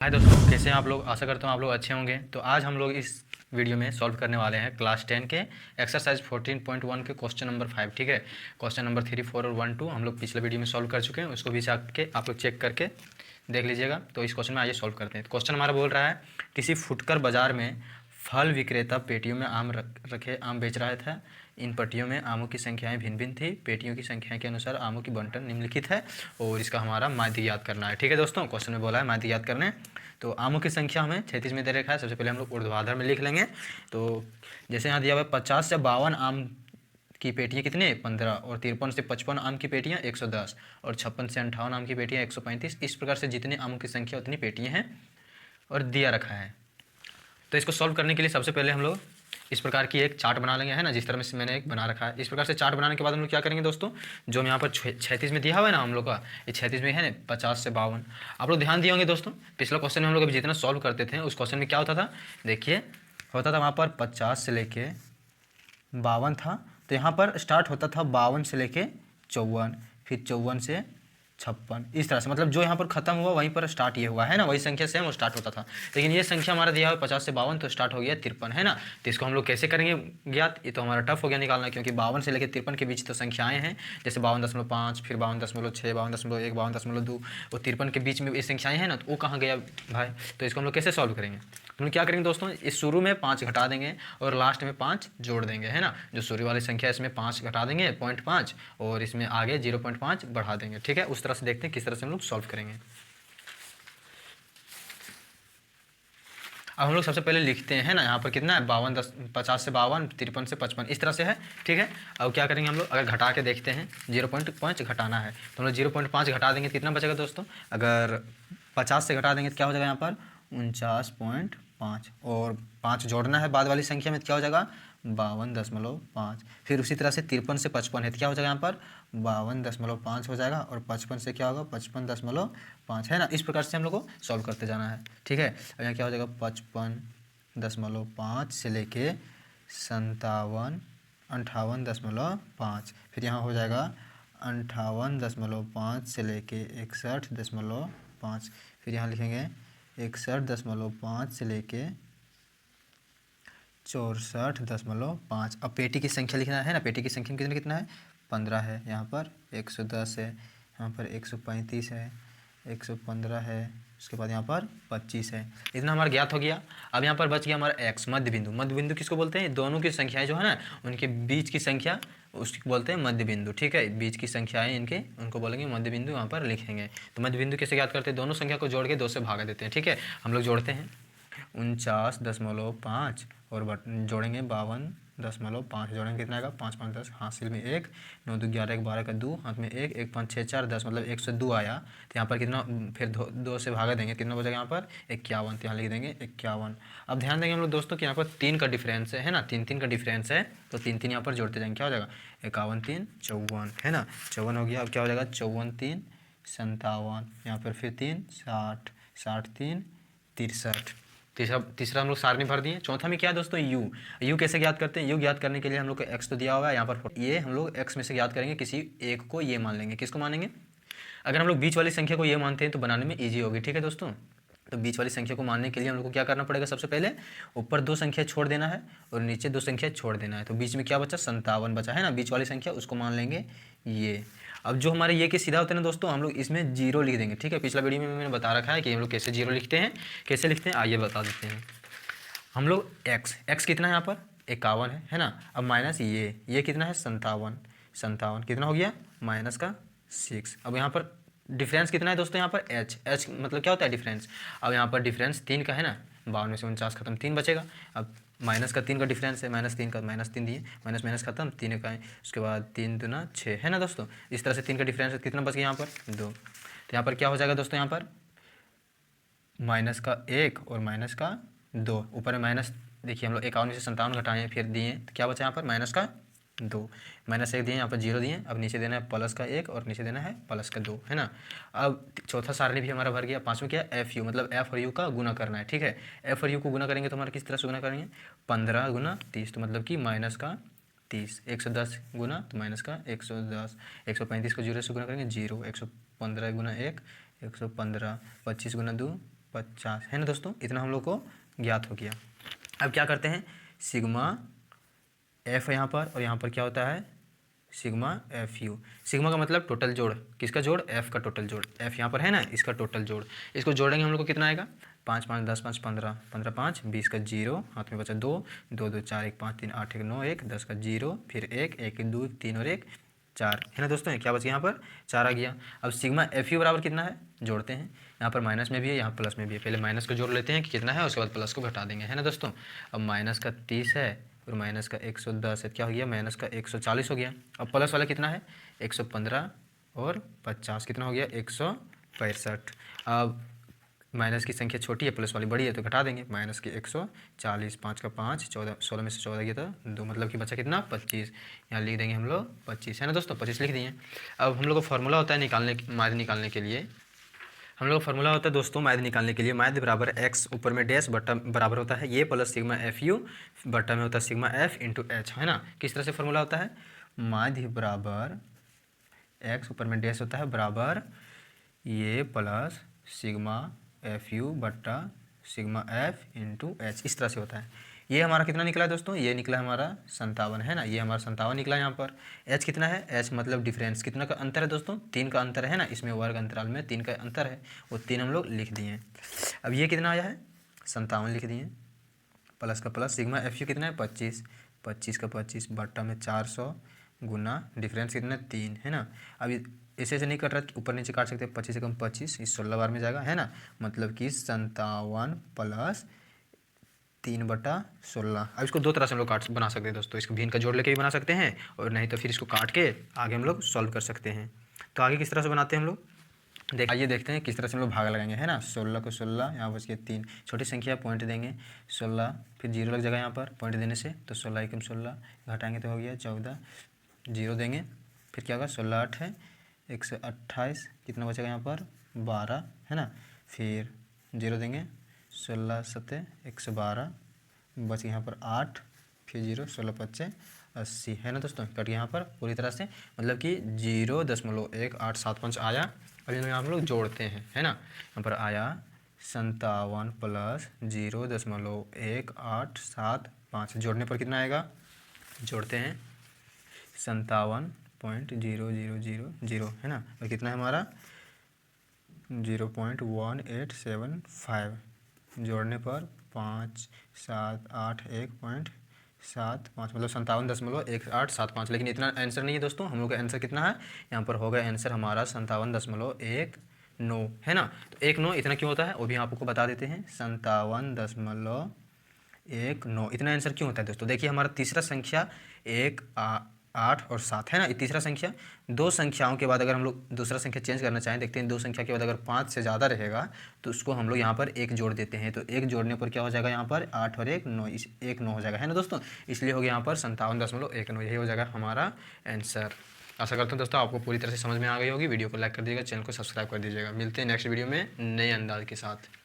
हाय दोस्तों, कैसे हैं आप लोग। आशा करता हूँ आप लोग अच्छे होंगे। तो आज हम लोग इस वीडियो में सॉल्व करने वाले हैं क्लास 10 के एक्सरसाइज 14.1 के क्वेश्चन नंबर 5। ठीक है, क्वेश्चन नंबर 3, 4 और 1, 2 हम लोग पिछले वीडियो में सॉल्व कर चुके हैं। उसको भी जाके आप लोग चेक करके देख लीजिएगा। तो इस क्वेश्चन में आइए सॉल्व करते हैं। तो क्वेश्चन हमारा बोल रहा है, किसी फुटकर बाजार में फल विक्रेता पेटियों में आम रखे आम बेच रहा था। इन पट्टियों में आमों की संख्याएं भिन्न भिन्न थी। पेटियों की संख्या के अनुसार आमों की बंटन निम्नलिखित है और इसका हमारा माध्य याद करना है। ठीक है दोस्तों, क्वेश्चन में बोला है माध्य याद करने। तो आमों की संख्या हमें 36 में दे रखा है। सबसे पहले हम लोग ऊर्ध्वाधर में लिख लेंगे। तो जैसे यहाँ दिया हुआ है 50 से 52 आम की पेटियाँ कितने 15 और 53 से 55 आम की पेटियाँ 110 और 56 से 58 आम की पेटियाँ 135। इस प्रकार से जितने आमों की संख्या उतनी पेटियाँ हैं और दिया रखा है। तो इसको सॉल्व करने के लिए सबसे पहले हम लोग इस प्रकार की एक चार्ट बना लेंगे, है ना, जिस तरह से मैंने एक बना रखा है। इस प्रकार से चार्ट बनाने के बाद हम लोग क्या करेंगे दोस्तों, जो यहाँ पर 36 में दिया हुआ है ना हम लोग का, ये 36 में है ना 50 से 52। आप लोग ध्यान दिए होंगे दोस्तों, पिछला क्वेश्चन में हम लोग अभी जितना सॉल्व करते थे उस क्वेश्चन में क्या होता था, देखिए होता था वहाँ पर 50 से लेके 52 था। तो यहाँ पर स्टार्ट होता था 52 से लेके 54, फिर 54 से 56, इस तरह से, मतलब जो यहाँ पर खत्म हुआ वहीं पर स्टार्ट ये हुआ है ना, वही संख्या से वो स्टार्ट होता था। लेकिन ये संख्या हमारा दिया हुआ 50 से 52, तो स्टार्ट हो गया 53, है ना। तो इसको हम लोग कैसे करेंगे ज्ञात, ये तो हमारा टफ हो गया निकालना, क्योंकि 52 से लेकर 53 के बीच तो संख्याएं हैं, जैसे 52.5, फिर 52.6, 52.1, 52.2, वो 53 के बीच में ये संख्याएं हैं ना, तो वो कहाँ गया भाई। तो इसको हम लोग कैसे सॉल्व करेंगे, हम लोग क्या करेंगे दोस्तों, इस शुरू में 5 घटा देंगे और लास्ट में 5 जोड़ देंगे, है ना। जो शुरू वाली संख्या है इसमें 5 घटा देंगे 0.5 और इसमें आगे 0.5 बढ़ा देंगे। ठीक है, उस तरह से देखते हैं किस तरह से हम लोग सॉल्व करेंगे। अब हम लोग सबसे पहले लिखते हैं ना, यहाँ पर कितना है 50 से 52, 53 से 55, इस तरह से है। ठीक है, अब क्या करेंगे हम लोग, अगर घटा के देखते हैं 0.5 घटाना है तो हम लोग 0.5 घटा देंगे तो कितना बचेगा दोस्तों, अगर 50 से घटा देंगे तो क्या हो जाएगा यहाँ पर 49.5 और 5 जोड़ना है बाद वाली संख्या में तो क्या हो जाएगा 52.5। फिर उसी तरह से 53 से 55 है तो क्या हो जाएगा यहाँ पर 52.5 हो जाएगा और 55 से क्या होगा 55.5, है ना। इस प्रकार से हम लोग को सॉल्व करते जाना है। ठीक है, अब यहाँ क्या हो जाएगा 55.5 से लेके 58.5, फिर यहाँ हो जाएगा 58.5 से लेके 61.5, फिर यहाँ लिखेंगे 61.5 से लेके 64.5। अब पेटी की संख्या लिखना है ना, पेटी की संख्या कितना कितना है 15 है, यहाँ पर 110 है, यहाँ पर 135 है, 115 है, उसके बाद यहाँ पर 25 है। इतना हमारा ज्ञात हो गया। अब यहाँ पर बच गया हमारा एक्स, मध्य बिंदु। मध्य बिंदु किसको बोलते हैं, दोनों की संख्याएं जो है ना उनके बीच की संख्या उसको बोलते हैं मध्य बिंदु। ठीक है, बीच की संख्याएं इनके उनको बोलेंगे मध्य बिंदु, यहाँ पर लिखेंगे। तो मध्य बिंदु कैसे ज्ञात करते हैं, दोनों संख्या को जोड़ के 2 से भागा देते हैं। ठीक है, हम लोग जोड़ते हैं 49.5 और जोड़ेंगे 52.5, जोड़ेंगे कितना आएगा 5 5 10, हासिल में 1, 9 2 11, 1 12 का 2, हाथ में 1, 1 5 6 4 10, मतलब 102 आया। तो यहाँ पर कितना, फिर 2 से भागा देंगे, कितना बचेगा यहाँ पर 51, तो यहाँ लिख देंगे 51। अब ध्यान देंगे हम लोग दोस्तों कि यहाँ पर 3 का डिफरेंस है ना, 3 3 का डिफरेंस है, तो 3 3 यहाँ पर जोड़ते जाएंगे, क्या हो जाएगा 51 3 54, है ना, 54 हो गया। अब क्या हो जाएगा 54 3 57, यहाँ पर फिर 3 60, 60 3 63। तीसरा हम लोग सारणी भर दिए। चौथा में क्या है दोस्तों, यू कैसे ज्ञात करते हैं, यू ज्ञात करने के लिए हम लोग को एक्स तो दिया हुआ है यहाँ पर, ये हम लोग एक्स में से ज्ञात करेंगे, किसी एक को ये मान लेंगे। किसको मानेंगे, अगर हम लोग बीच वाली संख्या को ये मानते हैं तो बनाने में ईजी होगी। ठीक है दोस्तों, तो बीच वाली संख्या को मानने के लिए हम लोग को क्या करना पड़ेगा, सबसे पहले ऊपर 2 संख्या छोड़ देना है और नीचे 2 संख्या छोड़ देना है। तो बीच में क्या बचा 57 बचा, है ना, बीच वाली संख्या उसको मान लेंगे ये। अब जो हमारे ये के सीधा होते हैं ना दोस्तों, हम लोग इसमें 0 लिख देंगे। ठीक है, पिछला वीडियो में मैंने बता रखा है कि हम लोग कैसे 0 लिखते हैं, कैसे लिखते हैं आइए बता देते हैं। हम लोग एक्स कितना है यहाँ पर 51 है ना। अब माइनस ये कितना है 57 कितना हो गया माइनस का 6। अब यहाँ पर डिफरेंस कितना है दोस्तों, यहाँ पर एच मतलब क्या होता है डिफरेंस। अब यहाँ पर डिफरेंस 3 का है ना, 52 में से 49 खत्म 3 बचेगा। अब माइनस का 3 का डिफरेंस है, -3 का -3 दिए, माइनस माइनस खत्म 3 का है, उसके बाद 3 दूना 6, है ना दोस्तों। इस तरह से 3 का डिफरेंस है, कितना बच गया यहाँ पर 2। तो यहाँ पर क्या हो जाएगा दोस्तों, यहाँ पर माइनस का 1 और माइनस का 2, ऊपर में माइनस, देखिए हम लोग 51 में से 57 घटाएं फिर दिए तो क्या बचा यहाँ पर माइनस का 2, -1 दिए, यहाँ पर 0 दिए। अब नीचे देना है प्लस का 1 और नीचे देना है प्लस का 2, है ना। अब चौथा सारणी भी हमारा भर गया। पाँचवें क्या एफ यू, मतलब एफ और यू का गुना करना है। ठीक है, एफ और यू को गुना करेंगे तो हमारा किस तरह से गुना करेंगे 15 गुना 30, तो मतलब कि माइनस का 30, 110 गुना तो माइनस का 110, 135 को 0 से गुना करेंगे 0, 115 गुना 1 115, 25 गुना 2 50 है ना दोस्तों, इतना हम लोग को ज्ञात हो गया। अब क्या करते हैं, सिग्मा एफ है यहाँ पर और यहाँ पर क्या होता है सिग्मा एफ यू। सिग्मा का मतलब टोटल जोड़, किसका जोड़, एफ का टोटल जोड़, एफ यहाँ पर है ना, इसका टोटल जोड़। इसको जोड़ेंगे हम लोग को कितना आएगा, 5 5 10 5 15 15 5 20 का 0, हाथ में बचा 2 2 2 4 1 5 3 8 1 9 1 10 का 0, फिर 1 1 2 3 और 1 4 है ना दोस्तों, क्या बच गया यहाँ पर 4 आ गया। अब सिग्मा एफ यू बराबर कितना है, जोड़ते हैं, यहाँ पर माइनस में भी है यहाँ प्लस में भी है, पहले माइनस को जोड़ लेते हैं कि कितना है, उसके बाद प्लस को घटा देंगे है ना दोस्तों। अब माइनस का 30 है और माइनस का 110 है, क्या हो गया, माइनस का 140 हो गया। अब प्लस वाला कितना है 115 और 50 कितना हो गया 165। अब माइनस की संख्या छोटी है प्लस वाली बड़ी है तो घटा देंगे, माइनस की 140, 5 का 5 14, 16 में से 14 गया था 2, मतलब कि बचा कितना 25, यहाँ लिख देंगे हम लोग 25 है ना दोस्तों, 25 लिख दिए। अब हम लोग को फार्मूला होता है निकालने माध्य निकालने के लिए, हम लोग का फार्मूला होता है दोस्तों माध्य निकालने के लिए, माध्य बराबर एक्स ऊपर में डैश बट्टा बराबर होता है ये प्लस सिग्मा एफ यू बट्टा में होता है सिग्मा एफ इंटू एच है ना। किस तरह से फार्मूला होता है, माध्य बराबर एक्स ऊपर में डैश होता है बराबर ये प्लस सिग्मा एफ यू बट्टा सिग्मा एफ इंटू एच, इस तरह से होता है। ये हमारा कितना निकला है दोस्तों, ये निकला हमारा 57 है ना, ये हमारा 57 निकला यहाँ पर। एच कितना है, एच मतलब डिफरेंस, कितना का अंतर है दोस्तों, 3 का अंतर है ना, इसमें वर्ग अंतराल में 3 का अंतर है, वो 3 हम लोग लिख दिए। अब ये कितना आया है 57 लिख दिए, प्लस का प्लस सिग्मा एफ यू कितना है 25, 25 का 25 बट्टा में 400 गुना डिफरेंस कितना 3 है ना। अब ऐसे नहीं कट रहा, ऊपर नीचे काट सकते हैं, 25 से कम 25 इस 16 बार में जाएगा है ना, मतलब कि 57 प्लस 3/16। अब इसको दो तरह से हम लोग काट बना सकते हैं दोस्तों, इसको भिन्न का जोड़ लेके भी बना सकते हैं और नहीं तो फिर इसको काट के आगे हम लोग सॉल्व कर सकते हैं। तो आगे किस तरह से बनाते हैं हम लोग, आइए देखते हैं किस तरह से हम लोग भाग लगाएंगे है ना। 16 को 16 यहाँ बच के 3, छोटी संख्या पॉइंट देंगे 16, फिर 0 लग जाएगा यहाँ पर पॉइंट देने से, तो 16 एकम 16 घटाएंगे तो हो गया 14, 0 देंगे, फिर क्या होगा 16 8 है 128, कितना बचेगा यहाँ पर 12 है ना, फिर 0 देंगे 16 7 112, बच यहाँ पर 8, फिर 0 16 5 80 है ना दोस्तों, कट यहाँ पर पूरी तरह से, मतलब कि 0.1875 आया। अब इन्हें हम लोग जोड़ते हैं है ना, यहाँ पर आया 57 प्लस 0.1875, जोड़ने पर कितना आएगा, जोड़ते हैं 57.0000 है ना, और कितना है हमारा 0.1875, जोड़ने पर 5 7 8 1.75, मतलब 57.1875। लेकिन इतना आंसर नहीं है दोस्तों, हम लोग का आंसर कितना है, यहाँ पर होगा आंसर हमारा 57.19 है ना। तो 19 इतना क्यों होता है वो भी आपको बता देते हैं, 57.19 इतना आंसर क्यों होता है दोस्तों। देखिए हमारा तीसरा संख्या 1 8 और 7 है ना, ये तीसरा संख्या, दो संख्याओं के बाद अगर हम लोग दूसरा संख्या चेंज करना चाहें, देखते हैं दो संख्या के बाद अगर 5 से ज़्यादा रहेगा तो उसको हम लोग यहाँ पर 1 जोड़ देते हैं, तो 1 जोड़ने पर क्या हो जाएगा यहाँ पर 8 और 1 9, 1 9 हो जाएगा है ना दोस्तों, इसलिए हो गया यहाँ पर 57.19, यही हो जाएगा हमारा आंसर। आशा करता हूँ दोस्तों आपको पूरी तरह से समझ में आ गई होगी। वीडियो को लाइक कर दीजिएगा, चैनल को सब्सक्राइब कर दीजिएगा। मिलते हैं नेक्स्ट वीडियो में नए अंदाज के साथ।